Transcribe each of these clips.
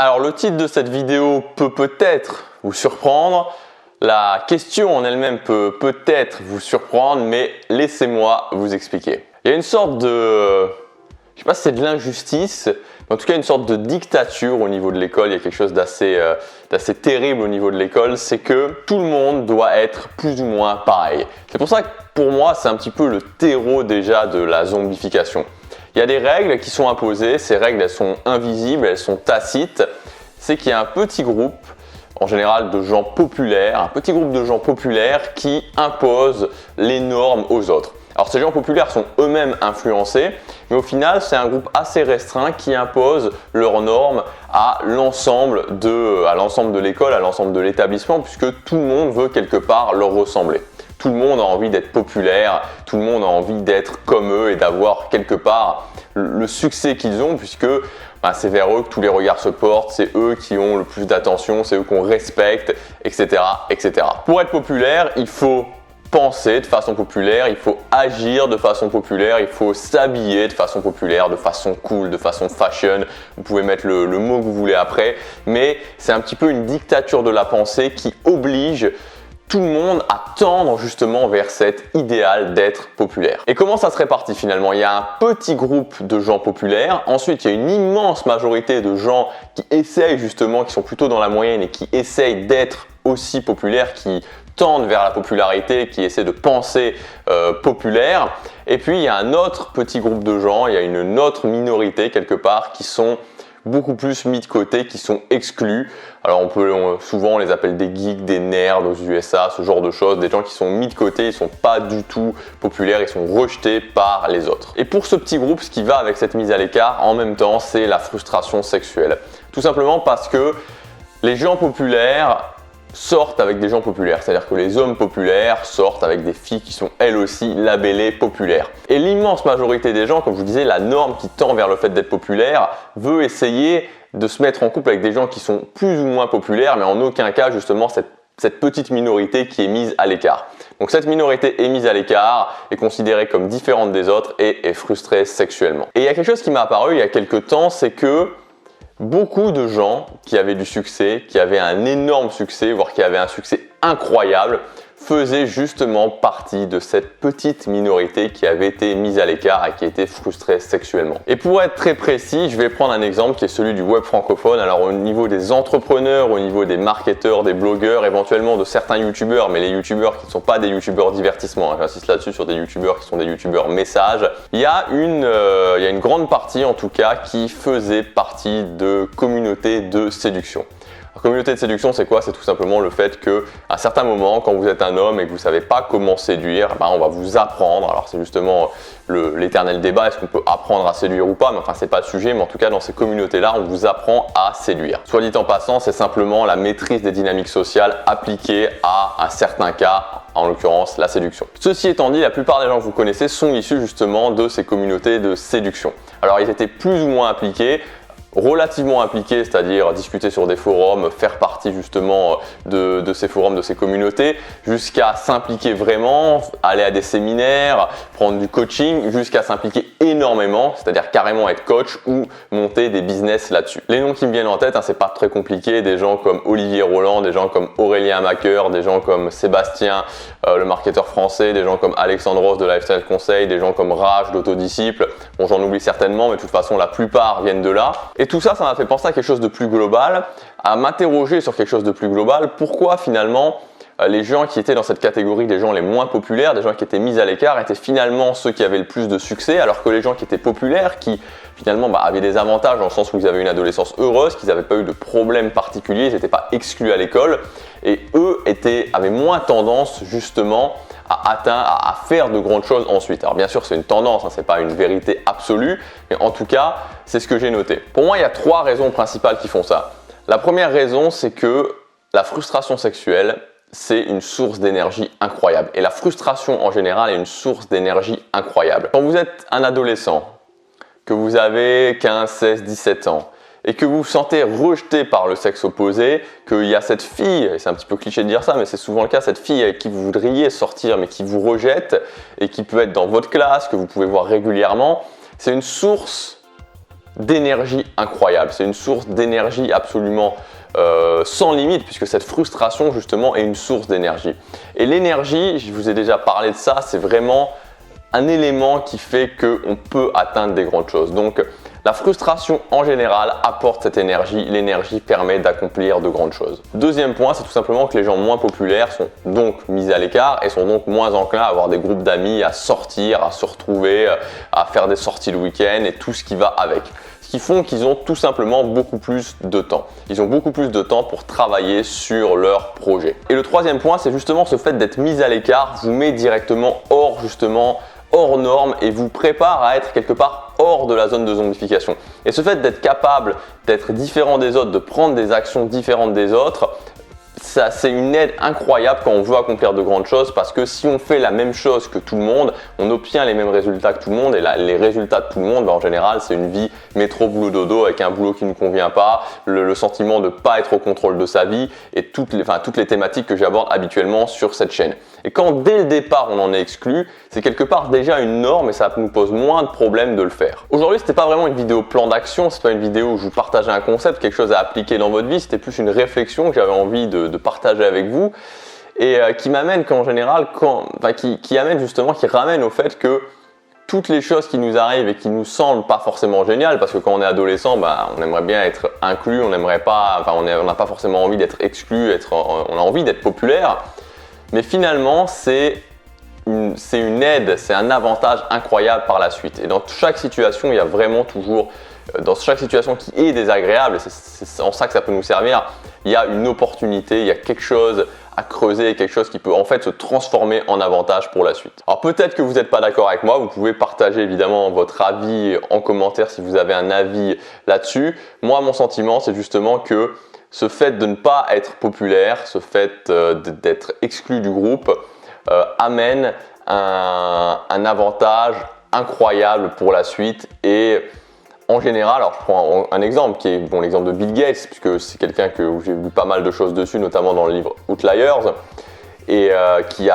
Alors le titre de cette vidéo peut peut-être vous surprendre, la question en elle-même peut peut-être vous surprendre, mais laissez-moi vous expliquer. Il y a une sorte de, je sais pas si c'est de l'injustice, mais en tout cas une sorte de dictature au niveau de l'école. Il y a quelque chose d'assez terrible au niveau de l'école, c'est que tout le monde doit être plus ou moins pareil. C'est pour ça que pour moi c'est un petit peu le terreau déjà de la zombification. Il y a des règles qui sont imposées, ces règles elles sont invisibles, elles sont tacites. C'est qu'il y a un petit groupe, en général de gens populaires, un petit groupe de gens populaires qui imposent les normes aux autres. Alors ces gens populaires sont eux-mêmes influencés, mais au final c'est un groupe assez restreint qui impose leurs normes à l'ensemble de l'école, à l'ensemble de l'établissement, puisque tout le monde veut quelque part leur ressembler. Tout le monde a envie d'être populaire, tout le monde a envie d'être comme eux et d'avoir quelque part le succès qu'ils ont, puisque c'est vers eux que tous les regards se portent, c'est eux qui ont le plus d'attention, c'est eux qu'on respecte, etc., etc. Pour être populaire, il faut penser de façon populaire, il faut agir de façon populaire, il faut s'habiller de façon populaire, de façon cool, de façon fashion. Vous pouvez mettre le mot que vous voulez après, mais c'est un petit peu une dictature de la pensée qui oblige tout le monde à tendre justement vers cet idéal d'être populaire. Et comment ça se répartit finalement? Il y a un petit groupe de gens populaires, ensuite il y a une immense majorité de gens qui essayent justement, qui sont plutôt dans la moyenne et qui essayent d'être aussi populaires, qui tendent vers la popularité, qui essaient de penser populaire. Et puis il y a un autre petit groupe de gens, il y a une autre minorité quelque part qui sont beaucoup plus mis de côté, qui sont exclus. Alors souvent on les appelle des geeks, des nerds aux USA, ce genre de choses, des gens qui sont mis de côté, ils sont pas du tout populaires, ils sont rejetés par les autres. Et pour ce petit groupe, ce qui va avec cette mise à l'écart, en même temps, c'est la frustration sexuelle. Tout simplement parce que les gens populaires sortent avec des gens populaires, c'est-à-dire que les hommes populaires sortent avec des filles qui sont elles aussi labellées populaires. Et l'immense majorité des gens, comme je vous disais, la norme qui tend vers le fait d'être populaire veut essayer de se mettre en couple avec des gens qui sont plus ou moins populaires, mais en aucun cas justement cette petite minorité qui est mise à l'écart. Donc cette minorité est mise à l'écart, est considérée comme différente des autres et est frustrée sexuellement. Et il y a quelque chose qui m'est apparu il y a quelques temps, c'est que beaucoup de gens qui avaient du succès, qui avaient un énorme succès, voire qui avaient un succès incroyable, faisaient justement partie de cette petite minorité qui avait été mise à l'écart et qui était frustrée sexuellement. Et pour être très précis, je vais prendre un exemple qui est celui du web francophone. Alors au niveau des entrepreneurs, au niveau des marketeurs, des blogueurs, éventuellement de certains youtubeurs, mais les youtubeurs qui ne sont pas des youtubeurs divertissement, j'insiste là-dessus sur des youtubeurs qui sont des youtubeurs messages, il y a une grande partie en tout cas qui faisait partie de communautés de séduction. La communauté de séduction, c'est quoi? C'est tout simplement le fait qu'à un certain moment, quand vous êtes un homme et que vous ne savez pas comment séduire, on va vous apprendre. Alors c'est justement l'éternel débat, est-ce qu'on peut apprendre à séduire ou pas? Mais enfin, c'est pas le sujet, mais en tout cas, dans ces communautés-là, on vous apprend à séduire. Soit dit en passant, c'est simplement la maîtrise des dynamiques sociales appliquées à un certain cas, en l'occurrence la séduction. Ceci étant dit, la plupart des gens que vous connaissez sont issus justement de ces communautés de séduction. Alors ils étaient plus ou moins impliqués, relativement impliqués, c'est-à-dire discuter sur des forums, faire partie justement de ces forums, de ces communautés, jusqu'à s'impliquer vraiment, aller à des séminaires, prendre du coaching, jusqu'à s'impliquer énormément, c'est-à-dire carrément être coach ou monter des business là-dessus. Les noms qui me viennent en tête, c'est pas très compliqué, des gens comme Olivier Roland, des gens comme Aurélien Maqueur, des gens comme Sébastien, le marketeur français, des gens comme Alexandre Ross de Lifestyle Conseil, des gens comme Raj d'Autodisciple. Bon, j'en oublie certainement, mais de toute façon, la plupart viennent de là. Et tout ça, ça m'a fait penser à quelque chose de plus global, à m'interroger sur quelque chose de plus global. Pourquoi finalement les gens qui étaient dans cette catégorie des gens les moins populaires, des gens qui étaient mis à l'écart, étaient finalement ceux qui avaient le plus de succès, alors que les gens qui étaient populaires, qui finalement avaient des avantages dans le sens où ils avaient une adolescence heureuse, qu'ils n'avaient pas eu de problèmes particuliers, ils n'étaient pas exclus à l'école, et eux avaient moins tendance justement à faire de grandes choses ensuite. Alors bien sûr c'est une tendance, c'est pas une vérité absolue, mais en tout cas c'est ce que j'ai noté. Pour moi il y a 3 raisons principales qui font ça. La première raison c'est que la frustration sexuelle c'est une source d'énergie incroyable, et la frustration en général est une source d'énergie incroyable. Quand vous êtes un adolescent, que vous avez 15, 16, 17 ans, et que vous vous sentez rejeté par le sexe opposé, qu'il y a cette fille, et c'est un petit peu cliché de dire ça, mais c'est souvent le cas, cette fille avec qui vous voudriez sortir mais qui vous rejette et qui peut être dans votre classe, que vous pouvez voir régulièrement, c'est une source d'énergie incroyable. C'est une source d'énergie absolument sans limite, puisque cette frustration justement est une source d'énergie. Et l'énergie, je vous ai déjà parlé de ça, c'est vraiment un élément qui fait qu'on peut atteindre des grandes choses. Donc la frustration en général apporte cette énergie. L'énergie permet d'accomplir de grandes choses. Deuxième point, c'est tout simplement que les gens moins populaires sont donc mis à l'écart et sont donc moins enclins à avoir des groupes d'amis, à sortir, à se retrouver, à faire des sorties le week-end et tout ce qui va avec. Ce qui font qu'ils ont tout simplement beaucoup plus de temps. Ils ont beaucoup plus de temps pour travailler sur leur projet. Et le troisième point, c'est justement ce fait d'être mis à l'écart vous met directement hors norme et vous prépare à être quelque part hors de la zone de zombification. Et ce fait d'être capable d'être différent des autres, de prendre des actions différentes des autres, ça, c'est une aide incroyable quand on veut accomplir de grandes choses, parce que si on fait la même chose que tout le monde, on obtient les mêmes résultats que tout le monde, et les résultats de tout le monde, en général, c'est une vie métro boulot dodo avec un boulot qui ne convient pas, le sentiment de ne pas être au contrôle de sa vie et toutes les thématiques que j'aborde habituellement sur cette chaîne. Et quand dès le départ on en est exclu, c'est quelque part déjà une norme et ça nous pose moins de problèmes de le faire. Aujourd'hui, c'était pas vraiment une vidéo plan d'action, c'est pas une vidéo où je vous partageais un concept, quelque chose à appliquer dans votre vie, c'était plus une réflexion que j'avais envie de partager avec vous et qui m'amène qu'en général, qui ramène au fait que toutes les choses qui nous arrivent et qui nous semblent pas forcément géniales, parce que quand on est adolescent, on aimerait bien être inclus, on n'a pas forcément envie d'être exclu, on a envie d'être populaire, mais finalement c'est une aide, c'est un avantage incroyable par la suite. Et dans chaque situation, il y a vraiment toujours, dans chaque situation qui est désagréable, et c'est en ça que ça peut nous servir, il y a une opportunité, il y a quelque chose à creuser, quelque chose qui peut en fait se transformer en avantage pour la suite. Alors peut-être que vous n'êtes pas d'accord avec moi, vous pouvez partager évidemment votre avis en commentaire si vous avez un avis là-dessus. Moi, mon sentiment, c'est justement que ce fait de ne pas être populaire, ce fait d'être exclu du groupe, amène un avantage incroyable pour la suite. Et en général, alors je prends un exemple qui est l'exemple de Bill Gates, puisque c'est quelqu'un où j'ai lu pas mal de choses dessus, notamment dans le livre Outliers, et qui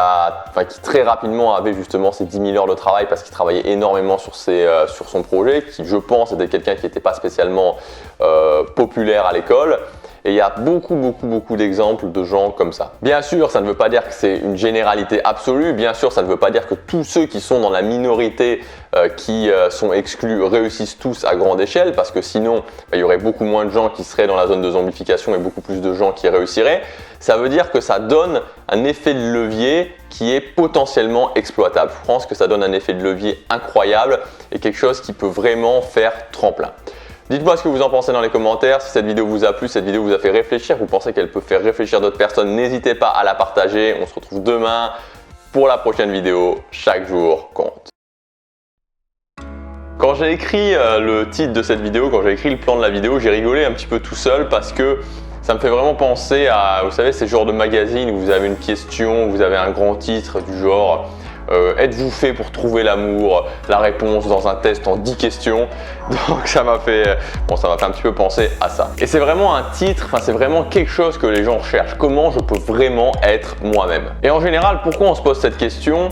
très rapidement avait justement ses 10 000 heures de travail parce qu'il travaillait énormément sur son projet, qui je pense était quelqu'un qui n'était pas spécialement populaire à l'école. Et il y a beaucoup d'exemples de gens comme ça. Bien sûr, ça ne veut pas dire que c'est une généralité absolue. Bien sûr, ça ne veut pas dire que tous ceux qui sont dans la minorité qui sont exclus réussissent tous à grande échelle, parce que sinon, il y aurait beaucoup moins de gens qui seraient dans la zone de zombification et beaucoup plus de gens qui réussiraient. Ça veut dire que ça donne un effet de levier qui est potentiellement exploitable. Je pense que ça donne un effet de levier incroyable et quelque chose qui peut vraiment faire tremplin. Dites-moi ce que vous en pensez dans les commentaires. Si cette vidéo vous a plu, cette vidéo vous a fait réfléchir, vous pensez qu'elle peut faire réfléchir d'autres personnes, n'hésitez pas à la partager. On se retrouve demain pour la prochaine vidéo. Chaque jour compte. Quand j'ai écrit le titre de cette vidéo, quand j'ai écrit le plan de la vidéo, j'ai rigolé un petit peu tout seul parce que ça me fait vraiment penser à, vous savez, ces genres de magazines où vous avez une question, vous avez un grand titre du genre êtes-vous fait pour trouver l'amour? La réponse dans un test en 10 questions. Donc ça m'a fait un petit peu penser à ça. Et c'est vraiment un titre, c'est vraiment quelque chose que les gens recherchent. Comment je peux vraiment être moi-même? Et en général, pourquoi on se pose cette question?